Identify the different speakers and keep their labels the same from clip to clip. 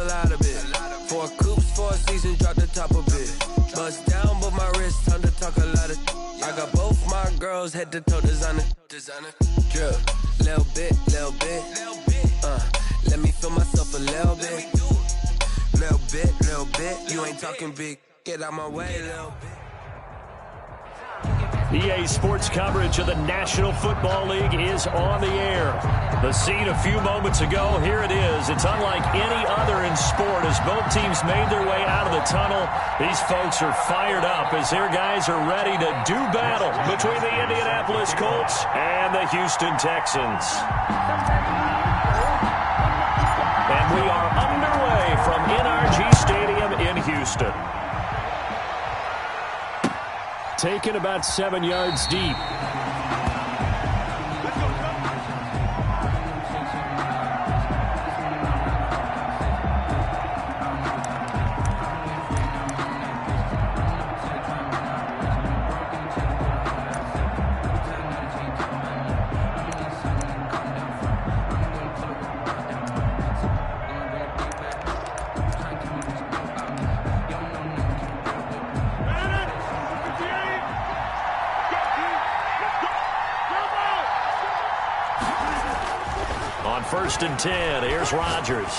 Speaker 1: a lot of it. 4 coops, 4 seasons, drop the top a bit. Bust down, but my wrist, time to talk a lot of. I got both my girls head to toe designer. Drip, little bit. Let me feel myself a little bit. Little bit. You ain't talking big. Get out my way, little bit.
Speaker 2: EA Sports coverage of the National Football League is on the air. The scene a few moments ago, here it is. It's unlike any other in sport as both teams made their way out of the tunnel. These folks are fired up as their guys are ready to do battle between the Indianapolis Colts and the Houston Texans. And we are underway from NRG Stadium in Houston. Taken about 7 yards deep. First and 10, here's Rodgers.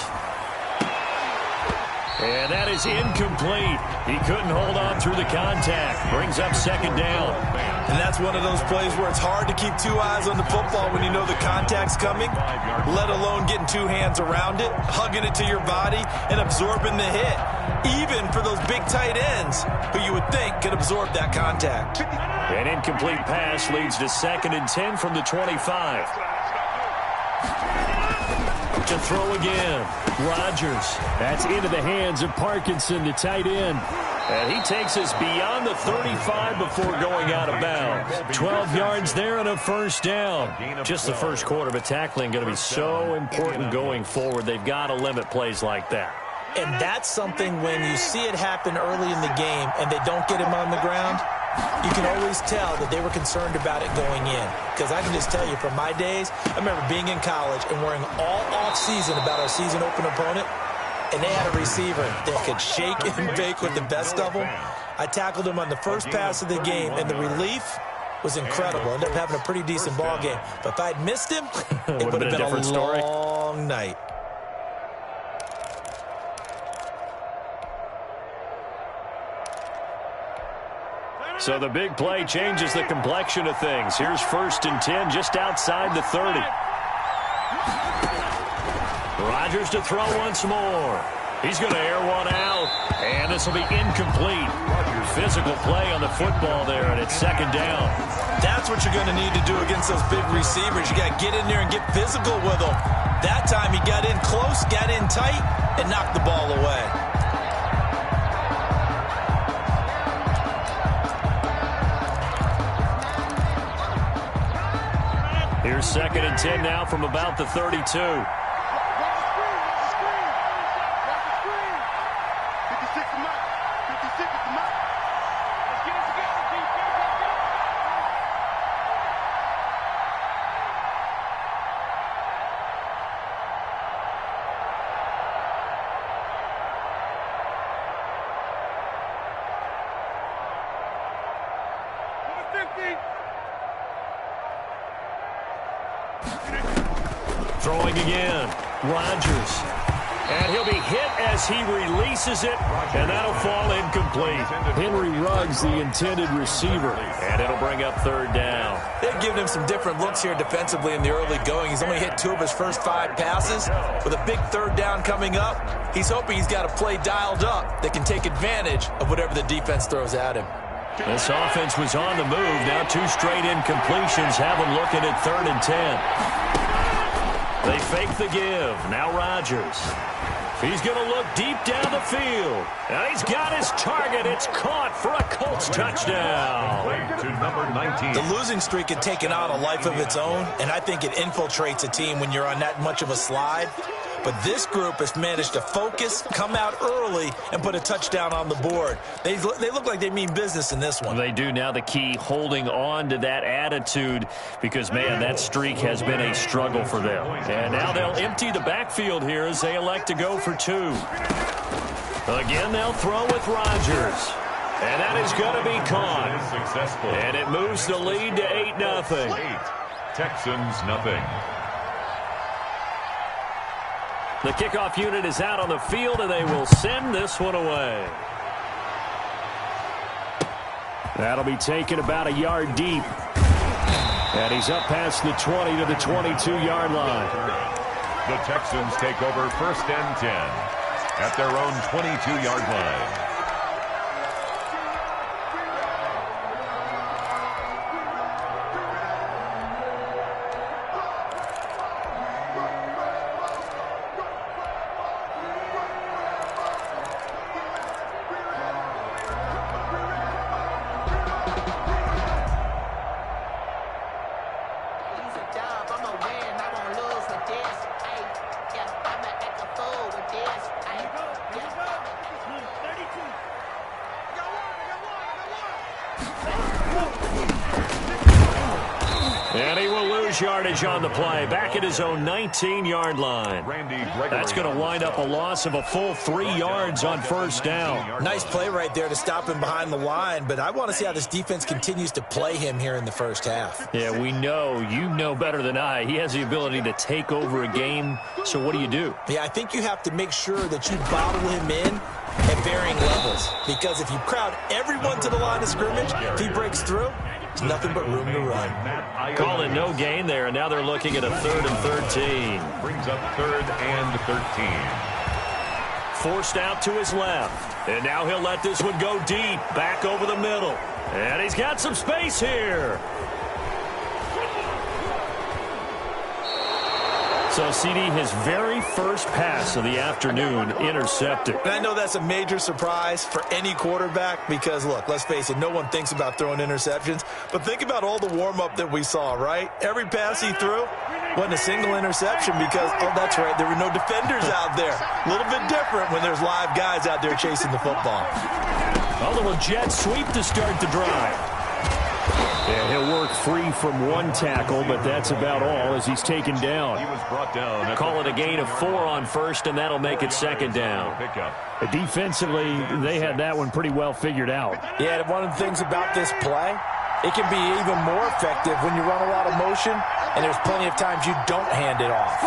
Speaker 2: And that is incomplete. He couldn't hold on through the contact. Brings up second down.
Speaker 3: And that's one of those plays where it's hard to keep 2 eyes on the football when you know the contact's coming, let alone getting 2 hands around it, hugging it to your body, and absorbing the hit. Even for those big tight ends who you would think could absorb that contact.
Speaker 2: An incomplete pass leads to second and 10 from the 25. To throw again. Rodgers. That's into the hands of Parkinson, the tight end. And he takes us beyond the 35 before going out of bounds. 12 yards there and a first down. Just the first quarter, but tackling going to be so important going forward. They've got to limit plays like that.
Speaker 4: And that's something when you see it happen early in the game and they don't get him on the ground, you can always tell that they were concerned about it going in. Because I can just tell you from my days, I remember being in college and worrying all off-season about our season open opponent, and they had a receiver that could shake and bake with the best of them. I tackled him on the first pass of the game, and the relief was incredible. Ended up having a pretty decent ball game. But if I'd missed him, it would have been a long night.
Speaker 2: So the big play changes the complexion of things. Here's first and 10 just outside the 30. Rodgers to throw once more. He's going to air one out, and this will be incomplete. Physical play on the football there, and it's second down.
Speaker 3: That's what you're going to need to do against those big receivers. You got to get in there and get physical with them. That time he got in close, got in tight, and knocked the ball away.
Speaker 2: Here's second and 10 now from about the 32. Throwing again, Rodgers. And he'll be hit as he releases it, and that'll fall incomplete. Henry Ruggs, the intended receiver, and it'll bring up third down.
Speaker 3: They've given him some different looks here defensively in the early going. He's only hit 2 of his first 5 passes. With a big third down coming up, he's hoping he's got a play dialed up that can take advantage of whatever the defense throws at him.
Speaker 2: This offense was on the move. Now 2 straight incompletions have them looking at third and 10. They fake the give. Now Rodgers. He's going to look deep down the field. And he's got his target. It's caught for a Colts touchdown.
Speaker 5: To number 19.
Speaker 3: The losing streak had taken on a life of its own, and I think it infiltrates a team when you're on that much of a slide.
Speaker 4: But this group has managed to focus, come out early, and put a touchdown on the board. They look like they mean business in this one.
Speaker 2: They do. Now the key, holding on to that attitude, because, man, that streak has been a struggle for them. And now they'll empty the backfield here as they elect to go for 2. Again, they'll throw with Rodgers. And that is going to be caught. And it moves the lead to 8-0.
Speaker 5: 8, Texans nothing.
Speaker 2: The kickoff unit is out on the field, and they will send this one away. That'll be taken about a yard deep. And he's up past the 20 to the 22-yard line.
Speaker 5: The Texans take over 1st and 10 at their own 22-yard line.
Speaker 2: And he will lose yardage on the play. Back at his own 19-yard line. That's going to wind up a loss of a full 3 yards on 1st down.
Speaker 4: Nice play right there to stop him behind the line, but I want to see how this defense continues to play him here in the 1st half.
Speaker 2: Yeah, we know. You know better than I. He has the ability to take over a game, so what do you do?
Speaker 4: Yeah, I think you have to make sure that you bottle him in at varying levels, because if you crowd everyone to the line of scrimmage, if he breaks through, there's nothing but room to run.
Speaker 2: Call it no gain there, and now they're looking at a 3rd and 13.
Speaker 5: Brings up 3rd and 13.
Speaker 2: Forced out to his left. And now he'll let this one go deep, back over the middle. And he's got some space here. So, CD, his very first pass of the afternoon intercepted.
Speaker 4: And I know that's a major surprise for any quarterback because, look, let's face it, no one thinks about throwing interceptions. But think about all the warm-up that we saw, right? Every pass he threw wasn't a single interception because, oh, that's right, there were no defenders out there. A little bit different when there's live guys out there chasing the football.
Speaker 2: A little jet sweep to start the drive. Yeah, he'll work free from 1 tackle, but that's about all as he's taken down.
Speaker 5: He was brought down.
Speaker 2: Call it a gain of 4 on 1st, and that'll make it 2nd down.
Speaker 6: Defensively, they had that one pretty well figured out.
Speaker 4: Yeah, and one of the things about this play, it can be even more effective when you run a lot of motion, and there's plenty of times you don't hand it off.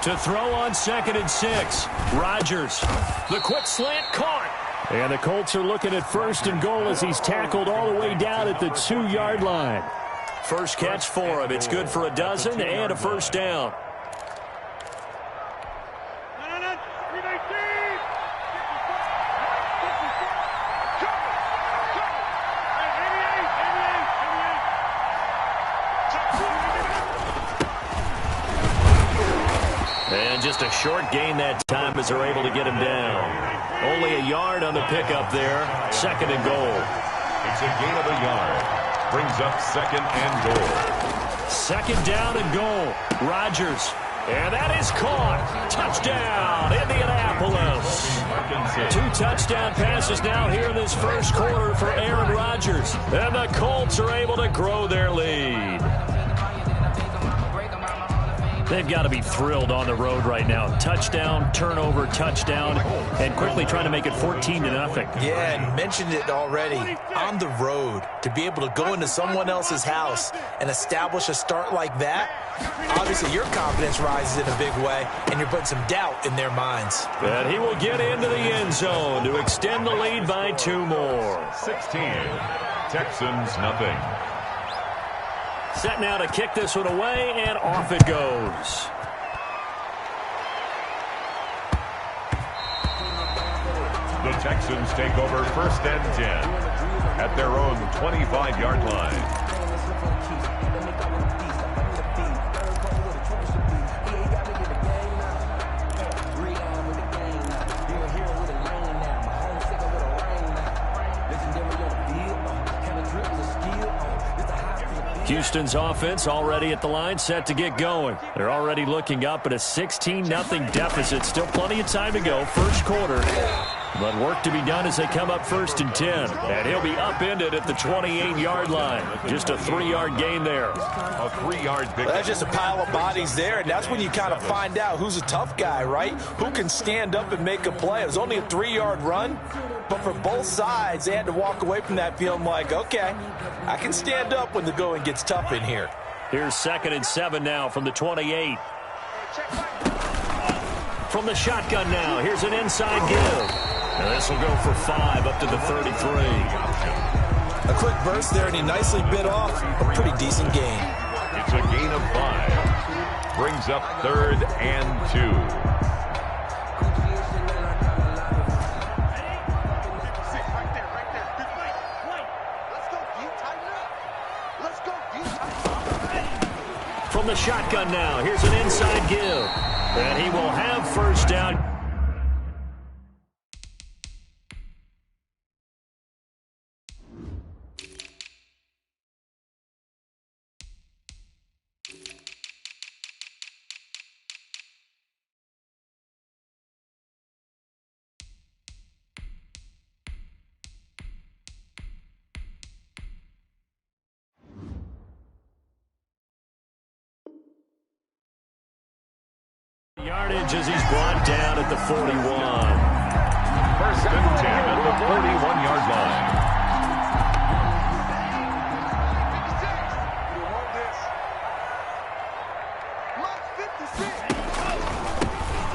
Speaker 2: To throw on 2nd and 6, Rodgers. The quick slant caught.
Speaker 6: And the Colts are looking at 1st and goal as he's tackled all the way down at the 2-yard line.
Speaker 2: First catch for him. It's good for a dozen and a 1st down. And just a short gain that time as they're able to get him down. Only a yard on the pickup there. 2nd and goal.
Speaker 5: It's a gain of a yard. Brings up 2nd and goal.
Speaker 2: 2nd down and goal. Rodgers. And that is caught. Touchdown, Indianapolis. 2 touchdown passes now here in this 1st quarter for Aaron Rodgers. And the Colts are able to grow their lead. They've got to be thrilled on the road right now. Touchdown, turnover, touchdown, and quickly trying to make it 14-0.
Speaker 4: Yeah, and mentioned it already. On the road, to be able to go into someone else's house and establish a start like that, obviously your confidence rises in a big way, and you're putting some doubt in their minds.
Speaker 2: And he will get into the end zone to extend the lead by 2 more.
Speaker 5: 16, Texans nothing.
Speaker 2: Set now to kick this one away, and off it goes.
Speaker 5: The Texans take over 1st and 10 at their own 25-yard line.
Speaker 2: Houston's offense already at the line, set to get going. They're already looking up at a 16-0 deficit. Still plenty of time to go, first quarter. But work to be done as they come up 1st and 10. And he'll be upended at the 28-yard line. Just a 3-yard gain there.
Speaker 5: A 3-yard pick.
Speaker 4: Well, that's just a pile of bodies there, and that's when you kind of find out who's a tough guy, right? Who can stand up and make a play. It was only a 3-yard run, but for both sides, they had to walk away from that feeling like, okay, I can stand up when the going gets tough in here.
Speaker 2: Here's 2nd and 7 now from the 28. From the shotgun now, here's an inside give. And this will go for 5 up to the 33.
Speaker 4: A quick burst there, and he nicely bit off a pretty decent gain.
Speaker 5: It's a gain of 5. Brings up 3rd and 2.
Speaker 2: From the shotgun now, here's an inside give. And he will have first down. Yardage as he's brought down at the 41.
Speaker 5: 1st and 10 at the 41-yard line.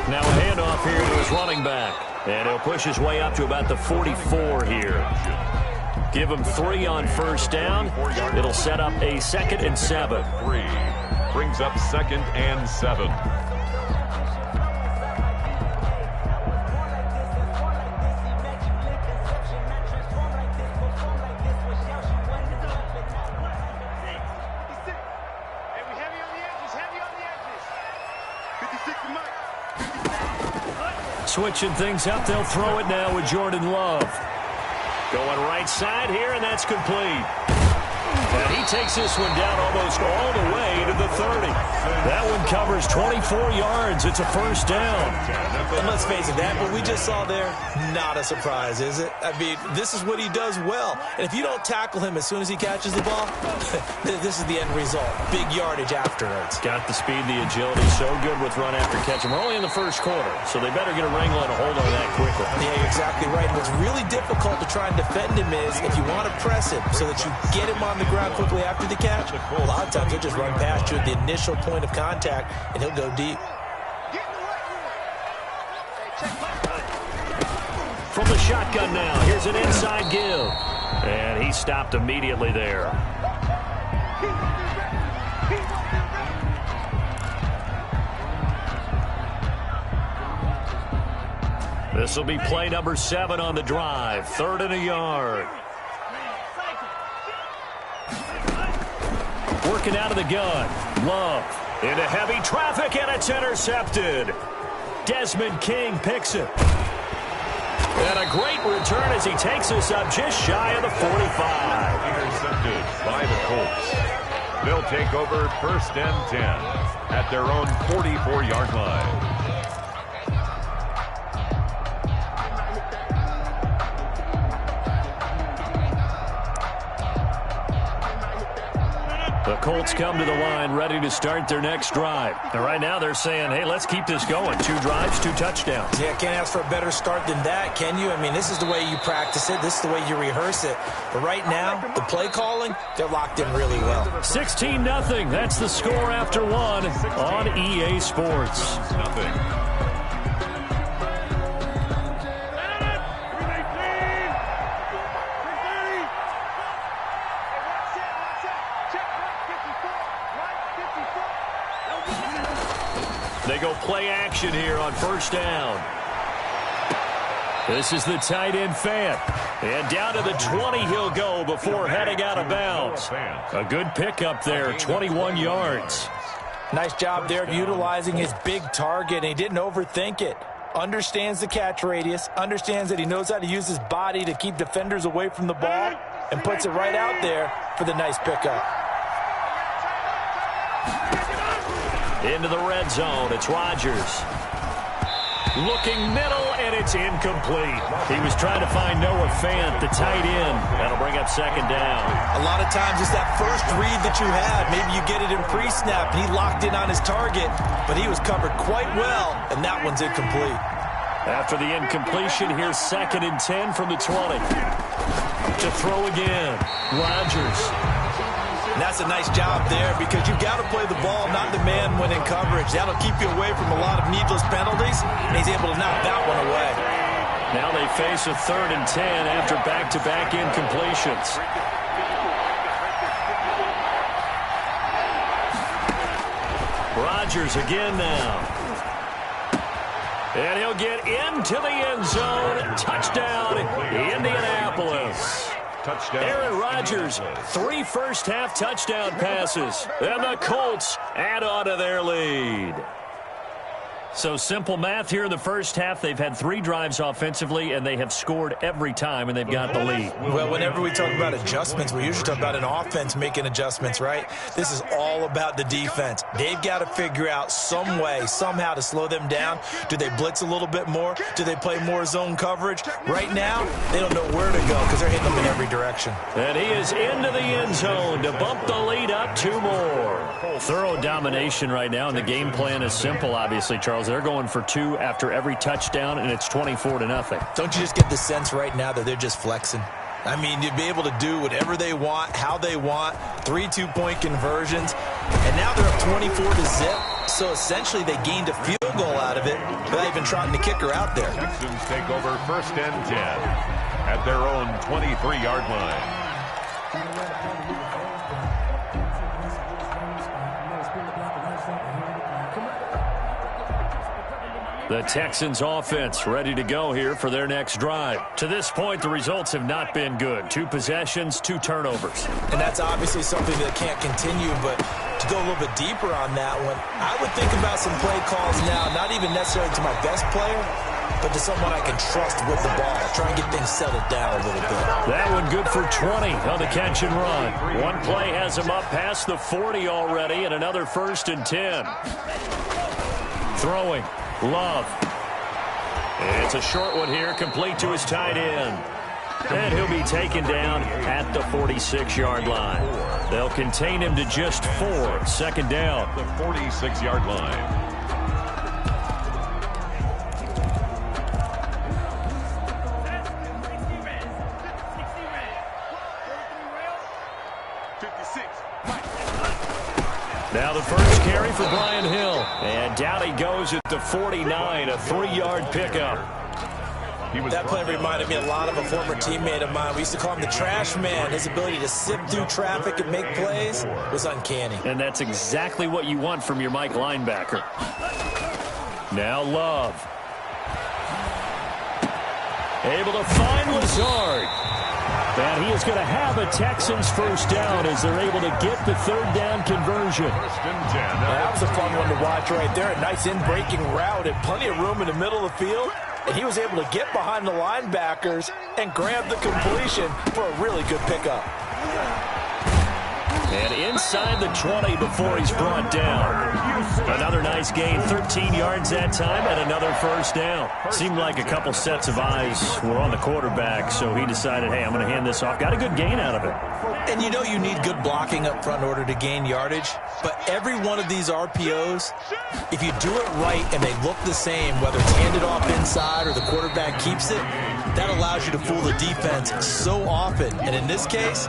Speaker 2: Now a handoff here to his running back. And he'll push his way up to about the 44 here. Give him 3 on first down. It'll set up a 2nd and 7.
Speaker 5: 3 brings up 2nd and 7.
Speaker 2: Switching things up, they'll throw it now with Jordan Love. Going right side here, and that's complete. And he takes this one down almost all the way to the 30. That one covers 24 yards. It's a first down.
Speaker 4: And let's face it, that what we just saw there, not a surprise, is it? I mean, this is what he does well. And if you don't tackle him as soon as he catches the ball, this is the end result. Big yardage afterwards.
Speaker 2: Got the speed, the agility, so good with run after catch. And we're only in the first quarter, so they better get a wrangle and a hold on that quickly.
Speaker 4: Yeah, you're exactly right. And what's really difficult to try and defend him is if you want to press him so that you get him on the ground quickly after the catch, a lot of times he'll just run past you at the initial point of contact, and he'll go deep.
Speaker 2: From the shotgun now, here's an inside give. And he stopped immediately there. This will be play number 7 on the drive. 3rd and a yard. Working out of the gun. Love into heavy traffic, and it's intercepted. Desmond King picks it. And a great return as he takes us up just shy of the 45.
Speaker 5: Intercepted by the Colts. They'll take over 1st and 10 at their own 44-yard line.
Speaker 2: The Colts come to the line ready to start their next drive. And right now they're saying, hey, let's keep this going. 2 drives, 2 touchdowns.
Speaker 4: Yeah, can't ask for a better start than that, can you? I mean, this is the way you practice it. This is the way you rehearse it. But right now, the play calling, they're locked in really well.
Speaker 2: 16-0. That's the score after 1 on EA Sports.
Speaker 5: Nothing.
Speaker 2: They go play action here on first down. This is the tight end Fant. And down to the 20 he'll go before heading out of bounds. A good pickup there, 21 yards.
Speaker 4: Nice job there of utilizing his big target. And he didn't overthink it. Understands the catch radius. Understands that he knows how to use his body to keep defenders away from the ball. And puts it right out there for the nice pickup.
Speaker 2: Into the red zone. It's Rodgers. Looking middle, and it's incomplete. He was trying to find Noah Fant, the tight end. That'll bring up second down.
Speaker 4: A lot of times it's that first read that you have. Maybe you get it in pre-snap, and he locked in on his target, but he was covered quite well, and that one's incomplete.
Speaker 2: After the incompletion, here's 2nd and 10 from the 20. To throw again, Rodgers.
Speaker 4: And that's a nice job there because you've got to play the ball, not the man when in coverage. That'll keep you away from a lot of needless penalties, and he's able to knock that one away.
Speaker 2: Now they face a 3rd and 10 after back-to-back incompletions. Rodgers again now. And he'll get into the end zone. Touchdown, Indianapolis.
Speaker 5: Touchdown.
Speaker 2: Aaron Rodgers, 3 first-half touchdown passes. And the Colts add on to their lead. So simple math here in the first half. They've had 3 drives offensively, and they have scored every time, and they've got the lead.
Speaker 4: Well, whenever we talk about adjustments, we usually talk about an offense making adjustments, right? This is all about the defense. They've got to figure out some way, somehow to slow them down. Do they blitz a little bit more? Do they play more zone coverage? Right now, they don't know where to go because they're hitting them in every direction.
Speaker 2: And he is into the end zone to bump the lead up 2 more. Thorough domination right now, and the game plan is simple, obviously, Charles. They're going for 2 after every touchdown, and it's 24-0.
Speaker 4: Don't you just get the sense right now that they're just flexing? I mean, you'd be able to do whatever they want, how they want, 3 two-point conversions, and now they're up 24-0. So essentially they gained a field goal out of it without even trotting the kicker out there.
Speaker 5: Texans take over 1st and 10 at their own 23-yard line.
Speaker 2: The Texans offense ready to go here for their next drive. To this point, the results have not been good. 2 possessions, 2 turnovers.
Speaker 4: And that's obviously something that can't continue, but to go a little bit deeper on that one, I would think about some play calls now, not even necessarily to my best player, but to someone I can trust with the ball. Try and get things settled down a little bit.
Speaker 2: That one good for 20 on the catch and run. One play has him up past the 40 already, and another 1st and 10. Throwing. Love. It's a short one here, complete to his tight end. And he'll be taken down at the 46-yard line. They'll contain him to just 4. 2nd down.
Speaker 5: The 46-yard line.
Speaker 2: Now the first carry for Brian Hill. And down he goes at the 49, a 3-yard pickup.
Speaker 4: That play reminded me a lot of a former teammate of mine. We used to call him the trash man. His ability to sift through traffic and make plays was uncanny.
Speaker 2: And that's exactly what you want from your Mike linebacker. Now Love. Able to find Lazard. And he is going to have a Texans first down as they're able to get the 3rd down conversion.
Speaker 5: 1st and 10.
Speaker 4: That was a fun one to watch right there. A nice in-breaking route and plenty of room in the middle of the field. And he was able to get behind the linebackers and grab the completion for a really good pickup.
Speaker 2: And inside the 20 before he's brought down. Another nice gain, 13 yards that time, and another first down. Seemed like a couple sets of eyes were on the quarterback, so he decided, hey, I'm going to hand this off. Got a good gain out of it.
Speaker 4: And you know you need good blocking up front in order to gain yardage, but every one of these RPOs, if you do it right and they look the same, whether it's handed off inside or the quarterback keeps it, that allows you to fool the defense so often. And in this case,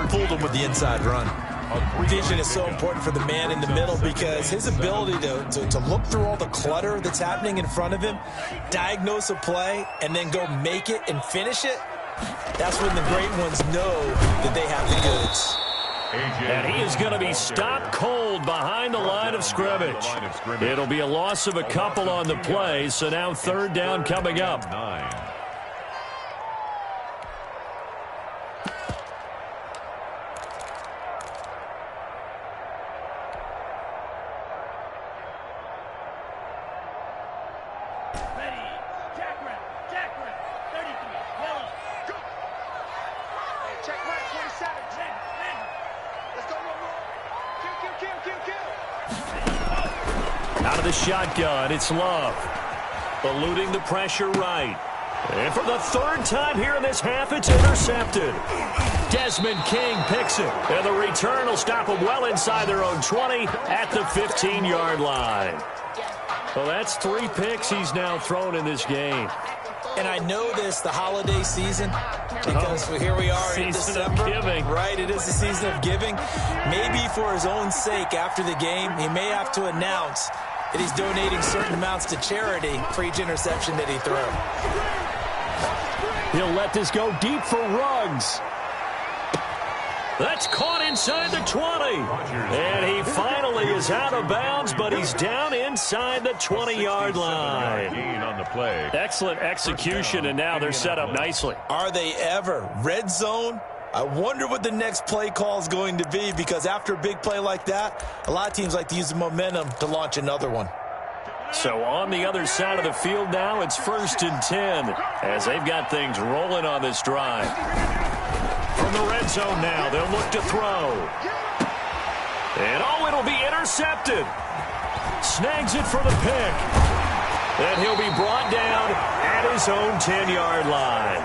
Speaker 4: fooled them with the inside run. Vision is so important for the man in the middle because his ability to look through all the clutter that's happening in front of him, diagnose a play, and then go make it and finish it, that's when the great ones know that they have the goods.
Speaker 2: And he is going to be stopped cold behind the line of scrimmage. It'll be a loss of a couple on the play, so now 3rd down coming up.
Speaker 5: 9.
Speaker 7: Check right, 27. Let's go, roll. Kill.
Speaker 2: Out of the shotgun, it's Love. Eluding the pressure right. And for the third time here in this half, it's intercepted. Desmond King picks it. And the return will stop them well inside their own 20 at the 15-yard line. Well, that's 3 picks he's now thrown in this game.
Speaker 4: And I know this, the holiday season, because here we are in December.
Speaker 2: Giving.
Speaker 4: Right, it is the season of giving. Maybe for his own sake after the game, he may have to announce that he's donating certain amounts to charity for each interception that he threw.
Speaker 6: He'll let this go deep for Ruggs.
Speaker 2: That's caught inside the 20. And he finally is out of bounds, but he's down inside the 20-yard line.
Speaker 5: On the play.
Speaker 2: Excellent execution, and now they're set up nicely.
Speaker 4: Are they ever? Red zone? I wonder what the next play call is going to be, because after a big play like that, a lot of teams like to use the momentum to launch another one.
Speaker 2: So on the other side of the field now, it's 1st and 10 as they've got things rolling on this drive. From the red zone now, they'll look to throw. And it'll be intercepted. Snags it for the pick. And he'll be brought down at his own 10-yard line.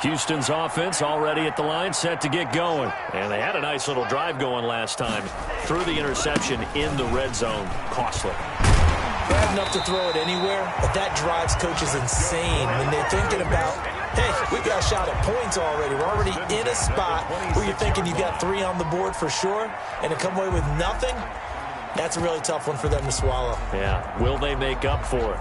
Speaker 2: Houston's offense already at the line, set to get going. And they had a nice little drive going last time. Threw the interception in the red zone. Costly.
Speaker 4: Bad enough to throw it anywhere, but that drives coaches insane when they're thinking about, hey, we got a shot at points already. We're already in a spot where you're thinking you got 3 on the board for sure, and to come away with nothing, that's a really tough one for them to swallow.
Speaker 2: Yeah, will they make up for it?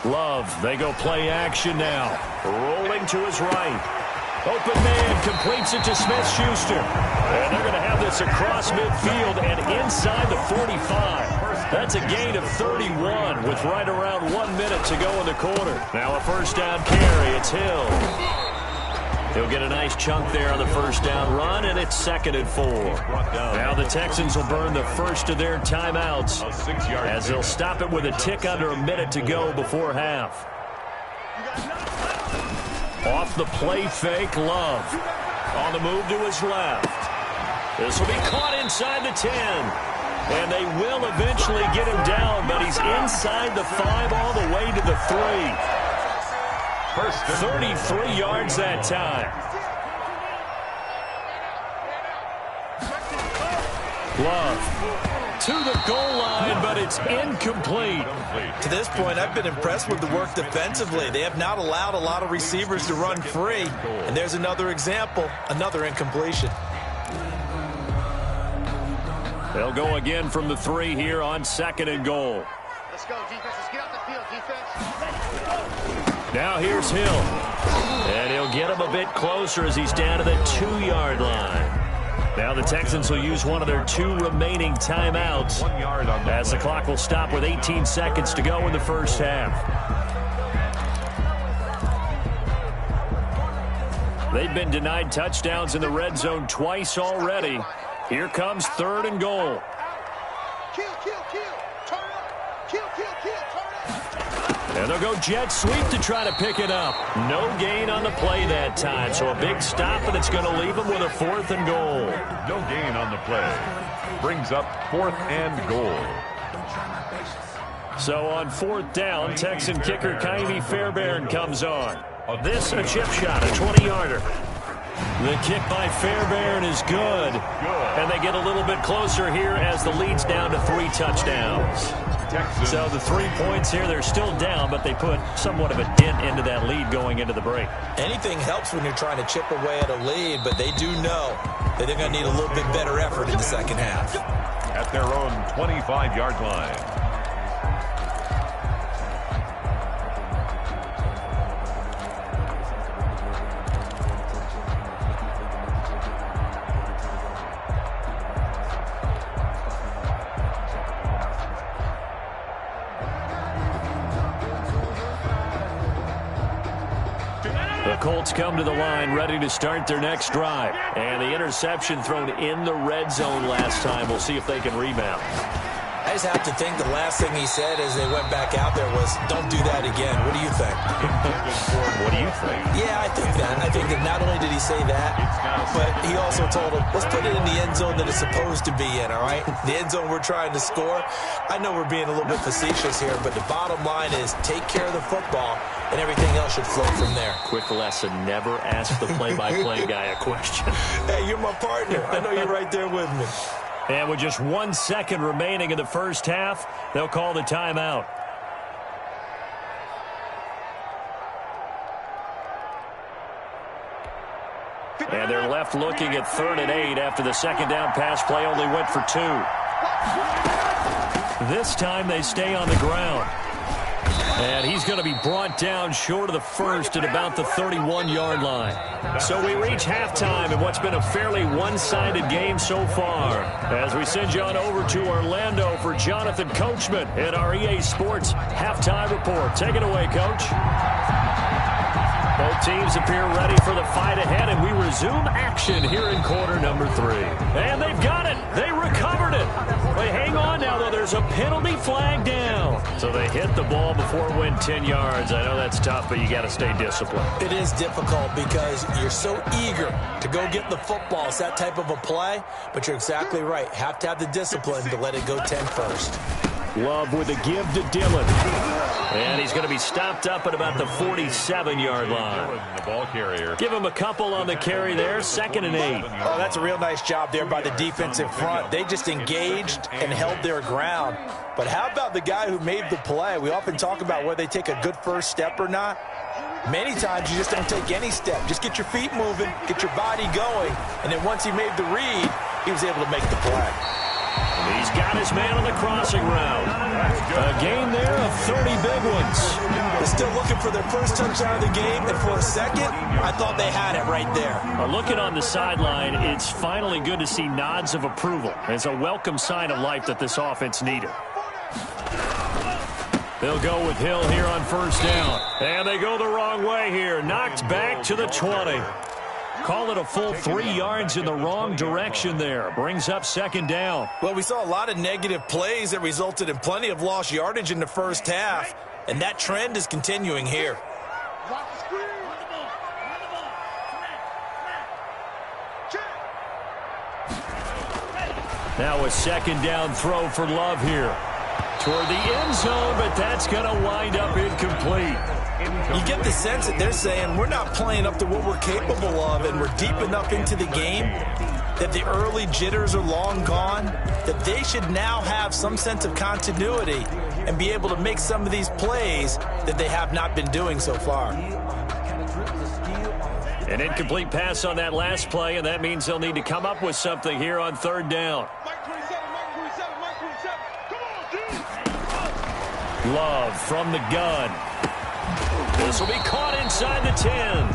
Speaker 2: Love, they go play action now. Rolling to his right. Open man completes it to Smith-Schuster. And they're going to have this across midfield and inside the 45. That's a gain of 31 with right around 1 minute to go in the quarter. Now a first down carry. It's Hill. He'll get a nice chunk there on the first down run, and it's 2nd and 4. Now the Texans will burn the first of their timeouts as they'll stop it with a tick under a minute to go before half. Off the play fake, Love. On the move to his left. This will be caught inside the 10. And they will eventually get him down, but he's inside the 5 all the way to the 3. 33 yards that time. Love to the goal line, but it's incomplete.
Speaker 4: To this point, I've been impressed with the work defensively. They have not allowed a lot of receivers to run free. And there's another example, another incompletion.
Speaker 2: They'll go again from the 3 here on 2nd and goal.
Speaker 7: Let's go, defense. Let's get out the field, defense.
Speaker 2: Now here's Hill. And he'll get him a bit closer as he's down to the 2-yard line. Now the Texans will use one of their 2 remaining timeouts as the clock will stop with 18 seconds to go in the first half. They've been denied touchdowns in the red zone twice already. Here comes 3rd and goal.
Speaker 7: Kill, turn up. Kill, turn up.
Speaker 2: And they'll go jet sweep to try to pick it up. No gain on the play that time, so a big stop, and it's going to leave them with a 4th and goal.
Speaker 5: No gain on the play. Brings up 4th and goal.
Speaker 2: So on 4th down, Texan kicker Kaimi Fairbairn comes on. This a chip shot, a 20-yarder. The kick by Fairbairn is good. And they get a little bit closer here as the lead's down to 3 touchdowns. So the 3 points here, they're still down, but they put somewhat of a dent into that lead going into the break.
Speaker 4: Anything helps when you're trying to chip away at a lead, but they do know that they're going to need a little bit better effort in the second half.
Speaker 5: At their own 25-yard line.
Speaker 2: The Colts come to the line ready to start their next drive. And the interception thrown in the red zone last time. We'll see if they can rebound.
Speaker 4: just have to think the last thing he said as they went back out there was, don't do that again. What do you think?
Speaker 2: What do you think?
Speaker 4: Yeah, I think that. I think that not only did he say that, but he also told him, let's put it in the end zone that it's supposed to be in, all right? The end zone we're trying to score. I know we're being a little bit facetious here, but the bottom line is take care of the football, and everything else should flow from there.
Speaker 2: Quick lesson, never ask the play-by-play guy a question.
Speaker 4: Hey, you're my partner. I know you're right there with me.
Speaker 2: And with just 1 second remaining in the first half, they'll call the timeout. And they're left looking at 3rd and 8 after the second down pass play only went for 2. This time they stay on the ground. And he's going to be brought down short of the first at about the 31-yard line. So we reach halftime in what's been a fairly one-sided game so far. As we send you on over to Orlando for Jonathan Coachman in our EA Sports Halftime Report. Take it away, Coach. Both teams appear ready for the fight ahead, and we resume action here in quarter number 3. And they've got it. They recovered it. They hang on now, though. There's a penalty flag down. So they hit the ball before it went 10 yards. I know that's tough, but you got to stay disciplined.
Speaker 4: It is difficult because you're so eager to go get the football. It's that type of a play, but you're exactly right. Have to have the discipline to let it go 10 first.
Speaker 6: Love with a give to Dillon.
Speaker 2: And he's going to be stopped up at about the 47-yard line.
Speaker 5: The ball carrier.
Speaker 2: Give him a couple on the carry there, 2nd and 8.
Speaker 4: Oh, that's a real nice job there by the defensive front. They just engaged and held their ground. But how about the guy who made the play? We often talk about whether they take a good first step or not. Many times you just don't take any step. Just get your feet moving, get your body going, and then once he made the read, he was able to make the play.
Speaker 2: He's got his man on the crossing route. A gain there of 30 big ones.
Speaker 4: They're still looking for their first touchdown of the game, and for a second, I thought they had it right there.
Speaker 2: Looking on the sideline, it's finally good to see nods of approval. It's a welcome sign of life that this offense needed. They'll go with Hill here on first down. And they go the wrong way here. Knocked back to the 20. Call it a full 3 yards in the wrong direction there. Brings up 2nd down.
Speaker 4: Well, we saw a lot of negative plays that resulted in plenty of lost yardage in the first half, and that trend is continuing here.
Speaker 2: Now a 2nd down throw for Love here. Toward the end zone, but that's going to wind up incomplete.
Speaker 4: You get the sense that they're saying we're not playing up to what we're capable of, and we're deep enough into the game that the early jitters are long gone, that they should now have some sense of continuity and be able to make some of these plays that they have not been doing so far.
Speaker 2: An incomplete pass on that last play, and that means they'll need to come up with something here on 3rd down. Love from the gun. This will be caught inside the 10.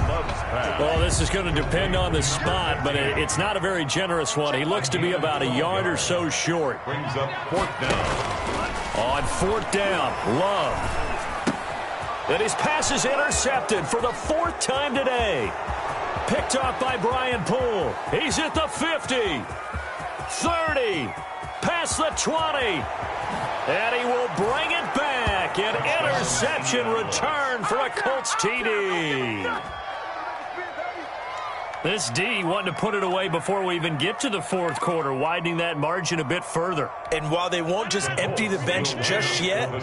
Speaker 2: Well, this is going to depend on the spot, but it's not a very generous one. He looks to be about a yard or so short.
Speaker 5: Brings up 4th down.
Speaker 2: On 4th down, Love. And his pass is intercepted for the 4th time today. Picked off by Brian Poole. He's at the 50. 30. Past the 20. And he will bring it back. An interception return for a Colts TD. This D wanting to put it away before we even get to the 4th quarter, widening that margin a bit further.
Speaker 4: And while they won't just empty the bench just yet,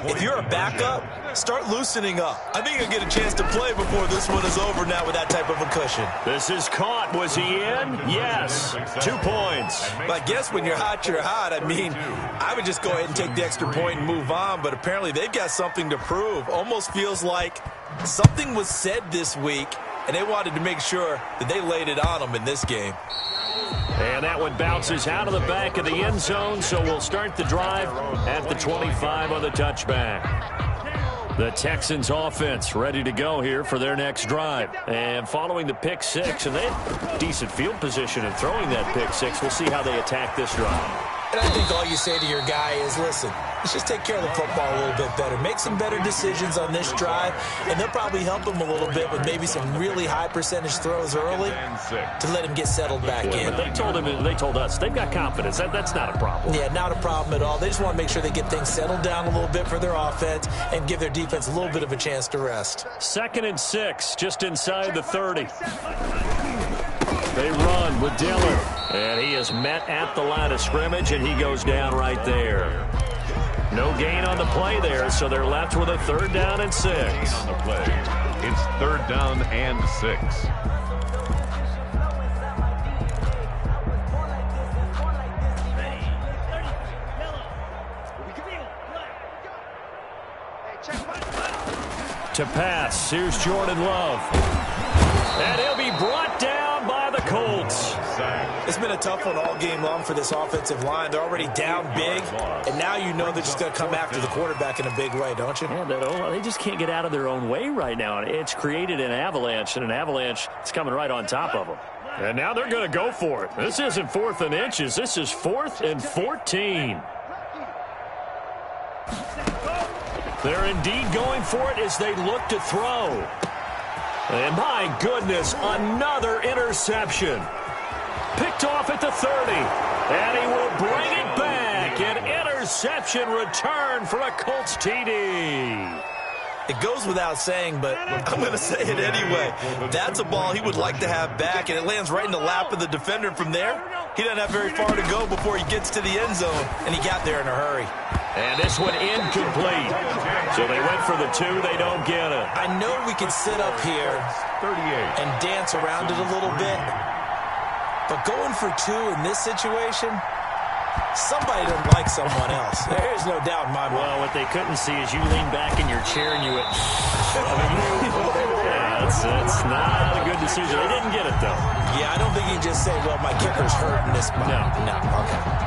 Speaker 4: if you're a backup, start loosening up. I think you'll get a chance to play before this one is over now with that type of a cushion.
Speaker 2: This is caught. Was he in? Yes. 2 points.
Speaker 4: I guess when you're hot, you're hot. I mean, I would just go ahead and take the extra point and move on, but apparently they've got something to prove. Almost feels like something was said this week, and they wanted to make sure that they laid it on them in this game.
Speaker 2: And that one bounces out of the back of the end zone, so we'll start the drive at the 25 on the touchback. The Texans offense ready to go here for their next drive. And following the pick 6, and they had decent field position in throwing that pick 6, we'll see how they attack this drive.
Speaker 4: And I think all you say to your guy is, listen, Let's just take care of the football a little bit better. Make some better decisions on this drive, and they'll probably help him a little bit with maybe some really high percentage throws early to let him get settled back in.
Speaker 2: But they told us they've got confidence. That's not a problem.
Speaker 4: Yeah, not a problem at all. They just want to make sure they get things settled down a little bit for their offense and give their defense a little bit of a chance to rest.
Speaker 2: 2nd and 6, just inside the 30. They run with Dillon, and he is met at the line of scrimmage, and he goes down right there. No gain on the play there, so they're left with a 3rd down and 6.
Speaker 5: On the play, it's 3rd down and 6.
Speaker 2: To pass, here's Jordan Love. And he'll be brought down by the Colts.
Speaker 4: It's been a tough one all game long for this offensive line. They're already down big, and now you know they're just going to come after the quarterback in a big way, don't you?
Speaker 2: Yeah, they just can't get out of their own way right now. It's created an avalanche, and an avalanche is coming right on top of them. And now they're going to go for it. This isn't 4th and inches. This is 4th and 14. They're indeed going for it as they look to throw. And my goodness, another interception. Picked off at the 30. And he will bring it back. An interception return for a Colts TD.
Speaker 3: It goes without saying, but I'm going to say it anyway. That's a ball he would like to have back, and it lands right in the lap of the defender. From there, he doesn't have very far to go before he gets to the end zone, and he got there in a hurry.
Speaker 2: And this one incomplete. So they went for the 2. They don't get it.
Speaker 4: I know we can sit up here
Speaker 5: 38
Speaker 4: and dance around it a little bit, but going for 2 in this situation, somebody doesn't like someone else. There's no doubt in my mind.
Speaker 2: Well, what they couldn't see is you lean back in your chair and you went, that's not a good decision. They didn't get it, though.
Speaker 4: Yeah, I don't think you can just say, well, my kicker's hurt in this spot.
Speaker 2: No.
Speaker 4: Okay.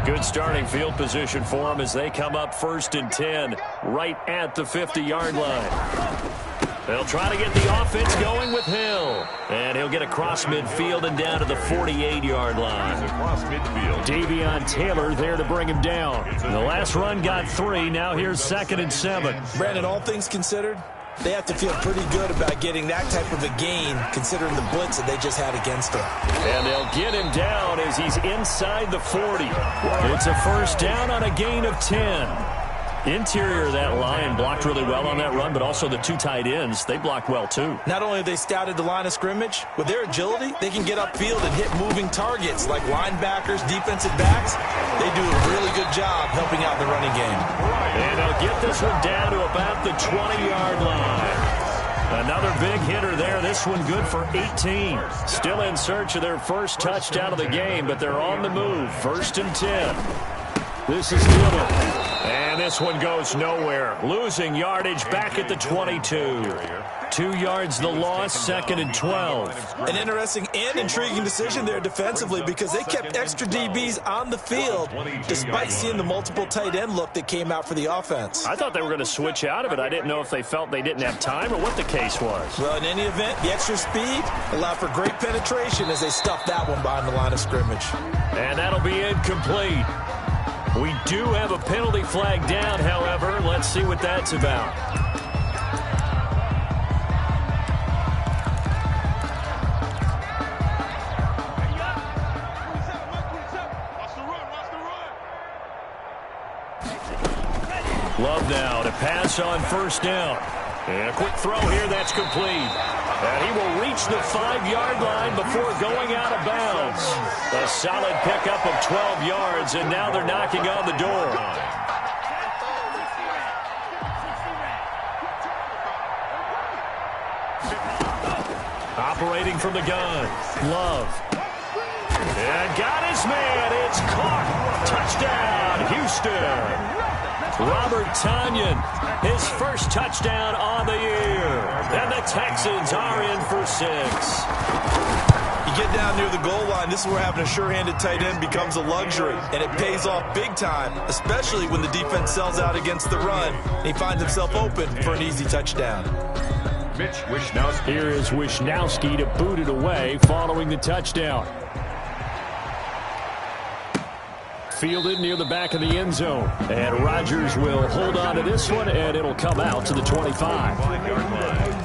Speaker 2: Good starting field position for them as they come up 1st and 10 right at the 50-yard line. They'll try to get the offense going with Hill. And he'll get across midfield and down to the 48-yard line.
Speaker 5: across midfield.
Speaker 2: Davion Taylor there to bring him down. The last run got 3. Now here's 2nd and 7.
Speaker 4: Brandon, all things considered, they have to feel pretty good about getting that type of a gain, considering the blitz that they just had against him.
Speaker 2: And they'll get him down as he's inside the 40. It's a 1st down on a gain of 10. Interior of that line blocked really well on that run, but also the 2 tight ends, they blocked well too.
Speaker 4: Not only have they scouted the line of scrimmage, with their agility, they can get upfield and hit moving targets like linebackers, defensive backs. They do a really good job helping out the running game.
Speaker 2: And they'll get this one down to about the 20-yard line. Another big hitter there. This one good for 18. Still in search of their first touchdown of the game, but they're on the move. 1st and 10. This is Dillon. And this one goes nowhere. Losing yardage back at the 22. 2 yards the loss, 2nd and 12.
Speaker 4: An interesting and intriguing decision there defensively because they kept extra DBs on the field despite seeing the multiple tight end look that came out for the offense.
Speaker 2: I thought they were going to switch out of it. I didn't know if they felt they didn't have time or what the case was.
Speaker 4: Well, in any event, the extra speed allowed for great penetration as they stuffed that one behind the line of scrimmage.
Speaker 2: And that'll be incomplete. We do have a penalty flag down, however. Let's see what that's about. Love now to pass on 1st down. And a quick throw here, that's complete. And he will reach the 5-yard line before going out of bounds. A solid pickup of 12 yards, and now they're knocking on the door. Operating from the gun, Love. And got his man, it's caught. Touchdown, Houston. Robert Tonyan, his first touchdown on the year. And the Texans are in for 6.
Speaker 3: You get down near the goal line, this is where having a sure-handed tight end becomes a luxury, and it pays off big time, especially when the defense sells out against the run, and he finds himself open for an easy touchdown.
Speaker 5: Mitch Wishnowsky.
Speaker 6: Here is Wishnowsky to boot it away following the touchdown. Fielded near the back of the end zone. And Rodgers will hold on to this one, and it'll come out to the 25.
Speaker 5: 5-yard line.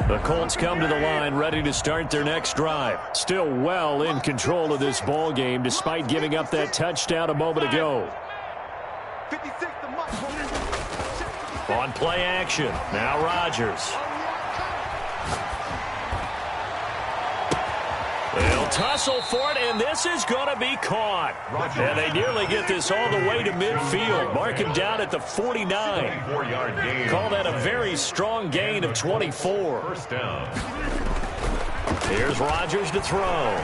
Speaker 6: The Colts come to the line ready to start their next drive. Still well in control of this ball game despite giving up that touchdown a moment ago. On play action, now Rodgers. They'll tussle for it, and this is going to be caught. And they nearly get this all the way to midfield. Mark him down at the 49. Call that a very strong gain of 24.
Speaker 5: First down.
Speaker 6: Here's Rodgers to throw.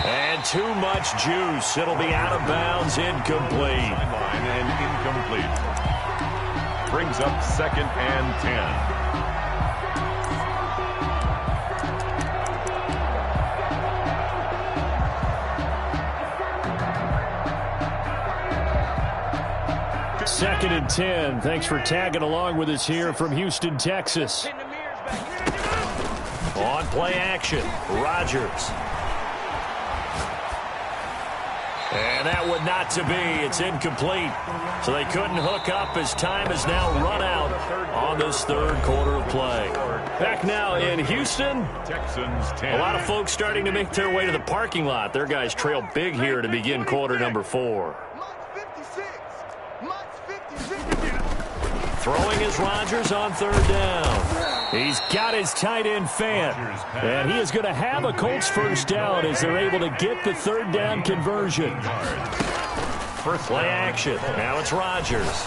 Speaker 6: And too much juice. It'll be out of bounds, incomplete.
Speaker 5: Line and incomplete. Brings up 2nd and 10.
Speaker 6: Second and 10. Thanks for tagging along with us here from Houston, Texas. On play action, Rodgers. And that would not to be. It's incomplete. So they couldn't hook up as time is now run out on this third quarter of play. Back now in Houston.
Speaker 5: Texans 10.
Speaker 6: A lot of folks starting to make their way to the parking lot. Their guys trail big here to begin quarter number 4. Throwing is Rodgers on third down. He's got his tight end Fant. And he is going to have a Colts first down as they're able to get the third down conversion. First play action. Now it's Rodgers.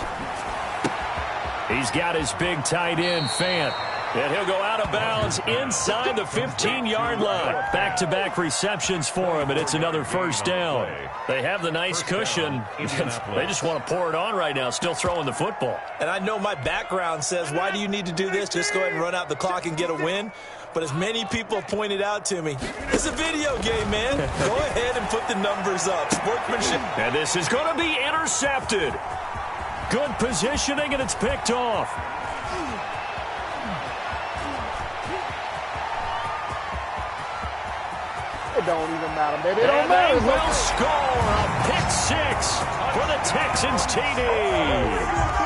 Speaker 6: He's got his big tight end Fant. And he'll go out of bounds inside the 15-yard line. Back-to-back receptions for him, and it's another first down. They have the nice cushion. They just want to pour it on right now, still throwing the football.
Speaker 4: And I know my background says, why do you need to do this? Just go ahead and run out the clock and get a win. But as many people have pointed out to me, it's a video game, man. Go ahead and put the numbers up. Sportsmanship.
Speaker 6: And this is going to be intercepted. Good positioning, and it's picked off.
Speaker 7: It don't even matter, baby. It don't
Speaker 6: And
Speaker 7: matter.
Speaker 6: they will score a pick 6 for the Texans TD.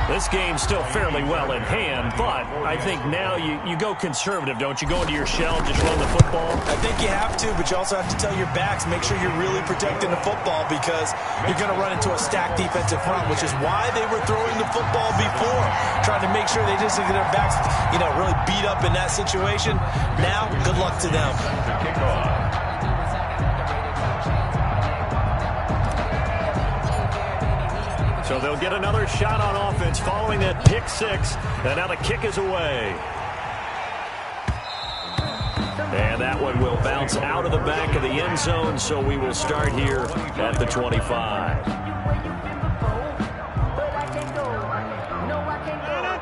Speaker 6: This game's still fairly well in hand, but I think now you go conservative, don't you? Go into your shell, just run the football.
Speaker 4: I think you have to, but you also have to tell your backs, make sure you're really protecting the football because you're going to run into a stacked defensive front, which is why they were throwing the football before, trying to make sure they just get their backs, really beat up in that situation. Now, good luck to them.
Speaker 5: To kick off.
Speaker 6: So they'll get another shot on offense following that pick 6, and now the kick is away. And that one will bounce out of the back of the end zone, so we will start here at the 25.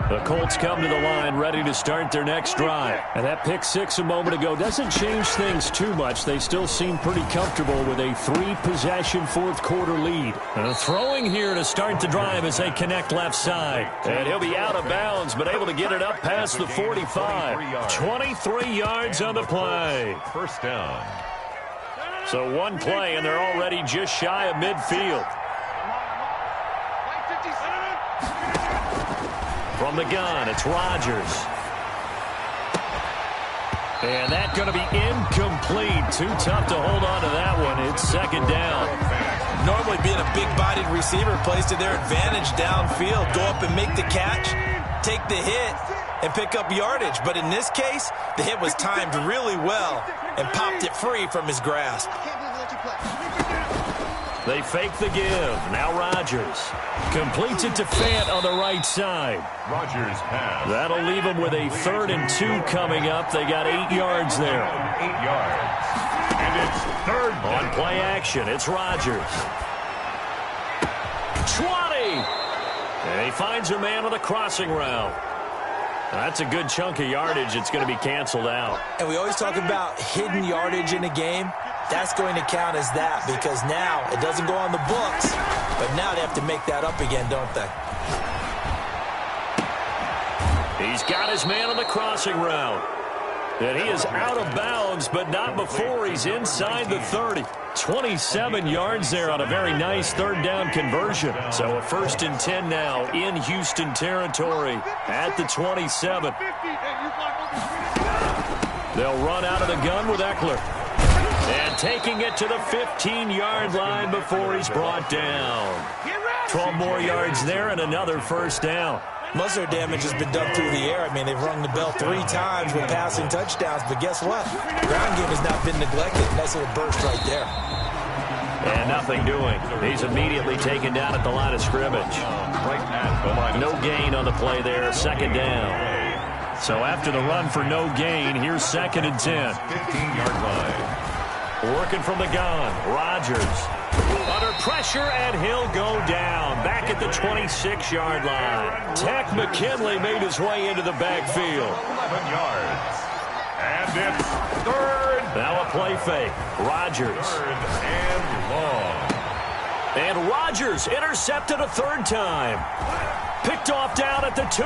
Speaker 6: The Colts come to the line ready to start their next drive. And that pick 6 a moment ago doesn't change things too much. They still seem pretty comfortable with a 3-possession fourth quarter lead. And throwing here to start the drive as they connect left side. And he'll be out of bounds, but able to get it up past the 45. 23 yards on the play.
Speaker 5: First down.
Speaker 6: So one play, and they're already just shy of midfield. From the gun, it's Rodgers. And that's going to be incomplete. Too tough to hold on to that one. It's second down.
Speaker 4: Normally being a big-bodied receiver plays to their advantage downfield. Go up and make the catch, take the hit, and pick up yardage. But in this case, the hit was timed really well and popped it free from his grasp.
Speaker 6: They fake the give. Now Rodgers completes it to Fant on the right side.
Speaker 5: Rodgers pass.
Speaker 6: That'll leave them with a 3rd and 2 coming up. They got 8 yards there.
Speaker 5: 8 yards. And it's third down.
Speaker 6: On play action, it's Rodgers. 20. And he finds a man on the crossing route.
Speaker 2: That's a good chunk of yardage. It's going to be canceled out.
Speaker 4: And we always talk about hidden yardage in a game. That's going to count as that because now it doesn't go on the books, but now they have to make that up again, don't they?
Speaker 2: He's got his man on the crossing route. And he is out of bounds, but not before he's inside the 30. 27 yards there on a very nice third down conversion. So a 1st and 10 now in Houston territory at the 27. They'll run out of the gun with Eckler. And taking it to the 15-yard line before he's brought down. 12 more yards there and another 1st down.
Speaker 4: Most of their damage has been done through the air. I mean, they've rung the bell 3 times with passing touchdowns, but guess what? Ground game has not been neglected. Nice little burst right there.
Speaker 2: And nothing doing. He's immediately taken down at the line of scrimmage. No gain on the play there, 2nd down. So after the run for no gain, here's 2nd and 10.
Speaker 5: 15-yard line.
Speaker 2: Working from the gun, Rodgers. Under pressure, and he'll go down. Back at the 26-yard line. Tech McKinley made his way into the backfield.
Speaker 5: 11 yards. And it's 3rd.
Speaker 2: Now a play fake. Rodgers.
Speaker 5: 3rd and long.
Speaker 2: And Rodgers intercepted a 3rd time. Picked off down at the 2.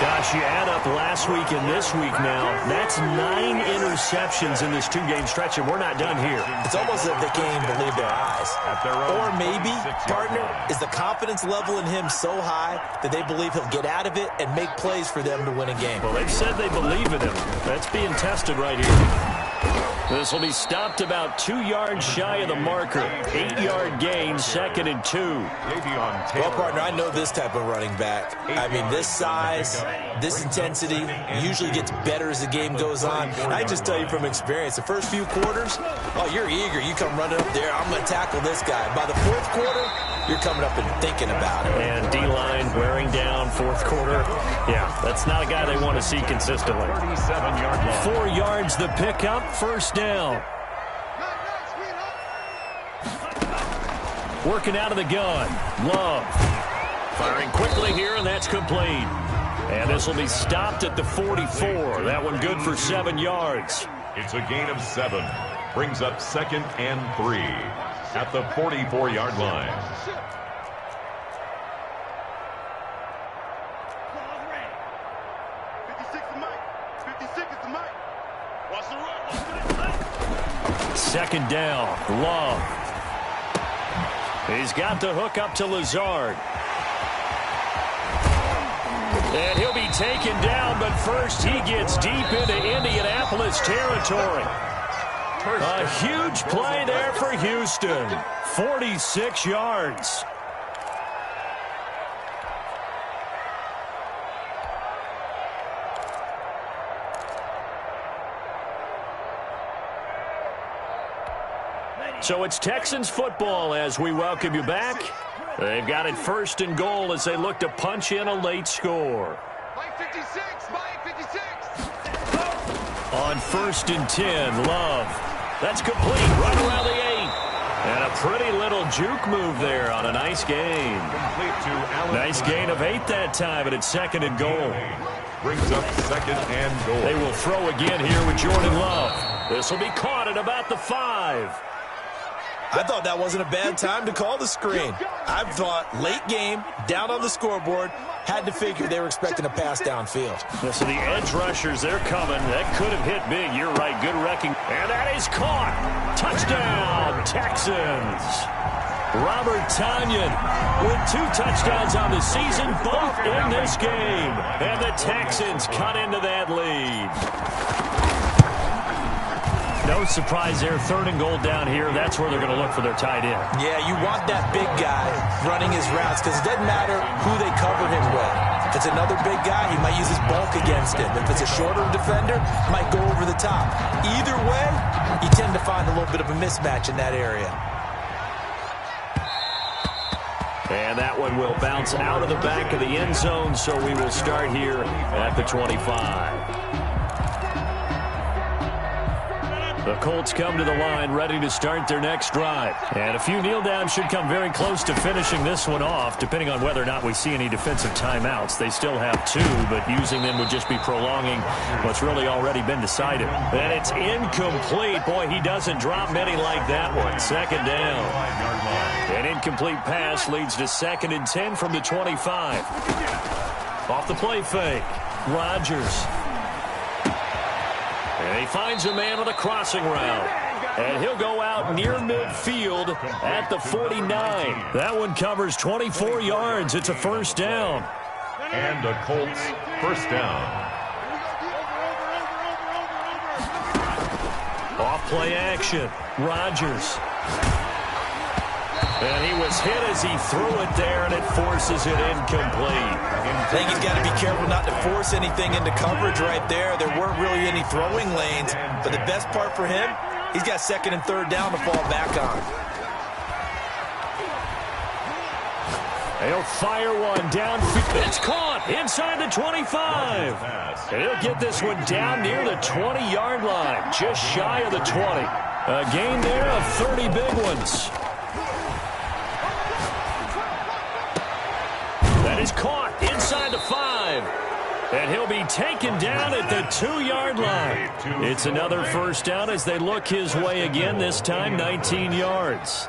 Speaker 2: Gosh, you add up last week and this week now, that's 9 interceptions in this 2-game stretch, and we're not done here.
Speaker 4: It's almost as if they can't even believe their eyes. Or maybe, partner, is the confidence level in him so high that they believe he'll get out of it and make plays for them to win a game.
Speaker 2: Well, they've said they believe in him. That's being tested right here. This will be stopped about 2 yards shy of the marker. 8-yard gain, 2nd and 2.
Speaker 4: Well, partner, I know this type of running back. I mean, this size, this intensity usually gets better as the game goes on. I just tell you from experience, the first few quarters, oh, you're eager. You come running up there, I'm going to tackle this guy. By the 4th quarter, you're coming up and thinking about it.
Speaker 2: And D-line wearing down 4th quarter. Yeah, that's not a guy they want to see consistently.
Speaker 5: 37-yard line.
Speaker 2: 4 yards the pickup, 1st down. Working out of the gun. Love. Firing quickly here, and that's complete. And this will be stopped at the 44. That one good for 7 yards.
Speaker 5: It's a gain of 7. Brings up 2nd and 3 at the 44-yard line.
Speaker 2: Second down, Love. He's got the hook up to Lazard. And he'll be taken down, but first he gets deep into Indianapolis territory. A huge play there for Houston. 46 yards. So it's Texans football as we welcome you back. They've got it 1st and goal as they look to punch in a late score.
Speaker 7: Mike 56, Mike 56.
Speaker 2: On 1st and 10, Love. That's complete, right around the 8. And a pretty little juke move there on a nice gain. Nice gain of 8 that time, and it's 2nd and goal.
Speaker 5: Brings up 2nd and goal.
Speaker 2: They will throw again here with Jordan Love. This will be caught at about the 5.
Speaker 4: I thought that wasn't a bad time to call the screen. I thought late game, down on the scoreboard, had to figure they were expecting a pass downfield.
Speaker 2: So the edge rushers, they're coming. That could have hit big. You're right. Good wrecking. And that is caught. Touchdown, Texans. Robert Tonyan with 2 touchdowns on the season, both in this game. And the Texans cut into that lead. No surprise there. 3rd and goal down here. That's where they're going to look for their tight end.
Speaker 4: Yeah, you want that big guy running his routes because it doesn't matter who they cover him with. If it's another big guy, he might use his bulk against him. If it's a shorter defender, he might go over the top. Either way, you tend to find a little bit of a mismatch in that area.
Speaker 2: And that one will bounce out of the back of the end zone, so we will start here at the 25. The Colts come to the line ready to start their next drive. And a few kneel downs should come very close to finishing this one off, depending on whether or not we see any defensive timeouts. They still have 2, but using them would just be prolonging what's really already been decided. And it's incomplete. Boy, he doesn't drop many like that one. Second down. An incomplete pass leads to 2nd and 10 from the 25. Off the play fake. Rodgers. And he finds a man on the crossing route. And he'll go out near midfield at the 49. That one covers 24 yards. It's a first down.
Speaker 5: And a Colts first down.
Speaker 2: Off play action. Rodgers. And he was hit as he threw it there, and it forces it incomplete.
Speaker 4: I think he's got to be careful not to force anything into coverage right there. There weren't really any throwing lanes, but the best part for him, he's got 2nd and 3rd down to fall back on.
Speaker 2: He'll fire one downfield. It's caught inside the 25. And he'll get this one down near the 20-yard line, just shy of the 20. A gain there of 30 big ones. That is caught inside the 5. And he'll be taken down at the 2-yard line. It's another first down as they look his way again, this time 19 yards.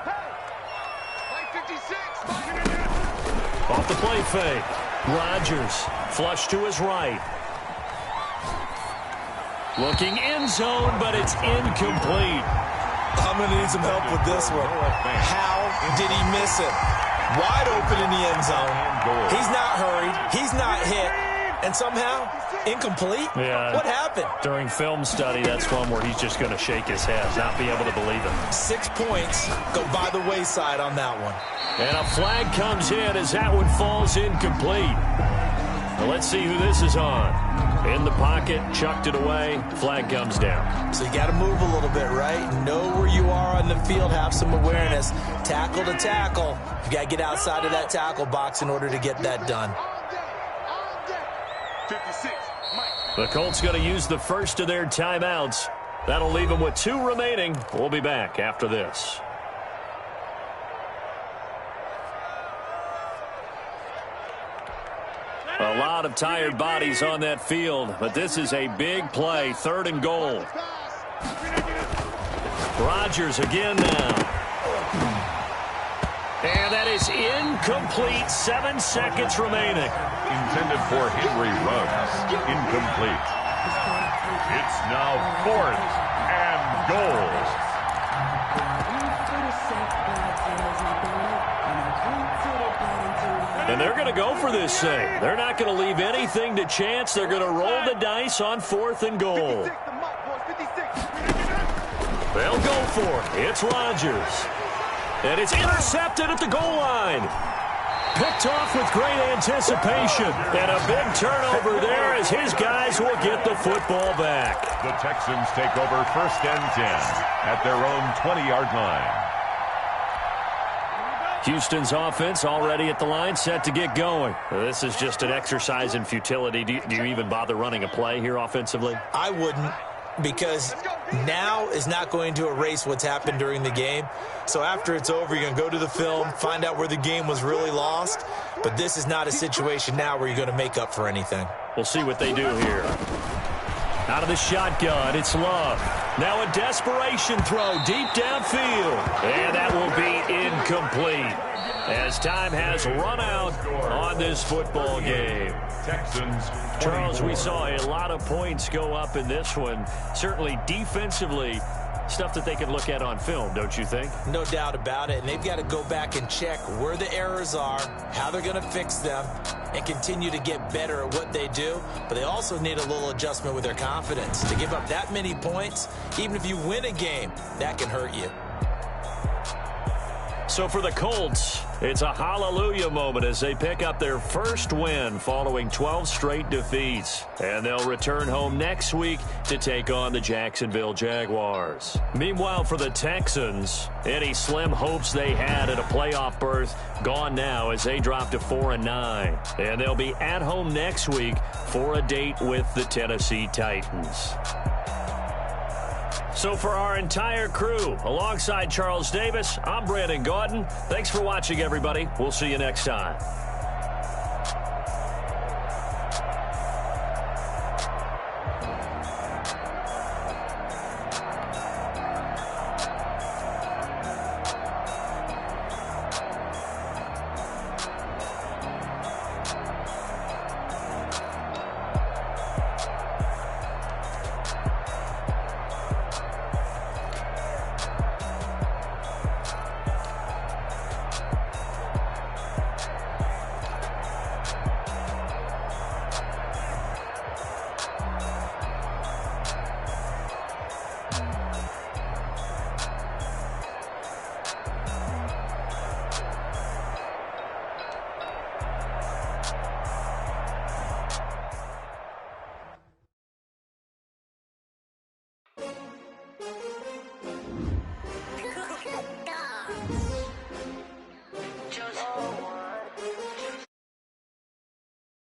Speaker 2: Off the play fake. Rodgers flush to his right. Looking end zone, but it's incomplete.
Speaker 4: I'm going to need some help with this one. How did he miss it? Wide open in the end zone. He's not hurried. He's not hit. And somehow, incomplete?
Speaker 2: Yeah.
Speaker 4: What happened?
Speaker 2: During film study, that's one where he's just going to shake his head, not be able to believe it.
Speaker 4: 6 points go by the wayside on that one.
Speaker 2: And a flag comes in as that one falls incomplete. Now let's see who this is on. In the pocket, chucked it away, flag comes down.
Speaker 4: So you got to move a little bit, right? Know where you are on the field, have some awareness. Tackle to tackle. You got to get outside of that tackle box in order to get that done.
Speaker 2: The Colts going to use the first of their timeouts. That'll leave them with 2 remaining. We'll be back after this. A lot of tired bodies on that field, but this is a big play, 3rd and goal. Rodgers again now. And that is incomplete, 7 seconds remaining.
Speaker 5: Intended for Henry Ruggs. Incomplete. It's now 4th and goal.
Speaker 2: And they're going to go for this thing. They're not going to leave anything to chance. They're going to roll the dice on 4th and goal. They'll go for it. It's Rodgers. And it's intercepted at the goal line. Picked off with great anticipation. And a big turnover there as his guys will get the football back.
Speaker 5: The Texans take over 1st and 10 at their own 20-yard line.
Speaker 2: Houston's offense already at the line, set to get going. This is just an exercise in futility. Do you even bother running a play here offensively?
Speaker 4: I wouldn't, because now is not going to erase what's happened during the game. So after it's over, you're going to go to the film, find out where the game was really lost. But this is not a situation now where you're going to make up for anything.
Speaker 2: We'll see what they do here. Out of the shotgun, it's Love. Now a desperation throw deep downfield. And that will be incomplete as time has run out on this football game.
Speaker 5: Texans.
Speaker 2: Charles, we saw a lot of points go up in this one. Certainly defensively, stuff that they can look at on film, don't you think?
Speaker 4: No doubt about it. And they've got to go back and check where the errors are, how they're going to fix them, and continue to get better at what they do. But they also need a little adjustment with their confidence. To give up that many points, even if you win a game, that can hurt you.
Speaker 2: So for the Colts, it's a hallelujah moment as they pick up their first win following 12 straight defeats. And they'll return home next week to take on the Jacksonville Jaguars. Meanwhile, for the Texans, any slim hopes they had at a playoff berth gone now as they drop to 4-9. And they'll be at home next week for a date with the Tennessee Titans. So for our entire crew, alongside Charles Davis, I'm Brandon Gaudin. Thanks for watching, everybody. We'll see you next time.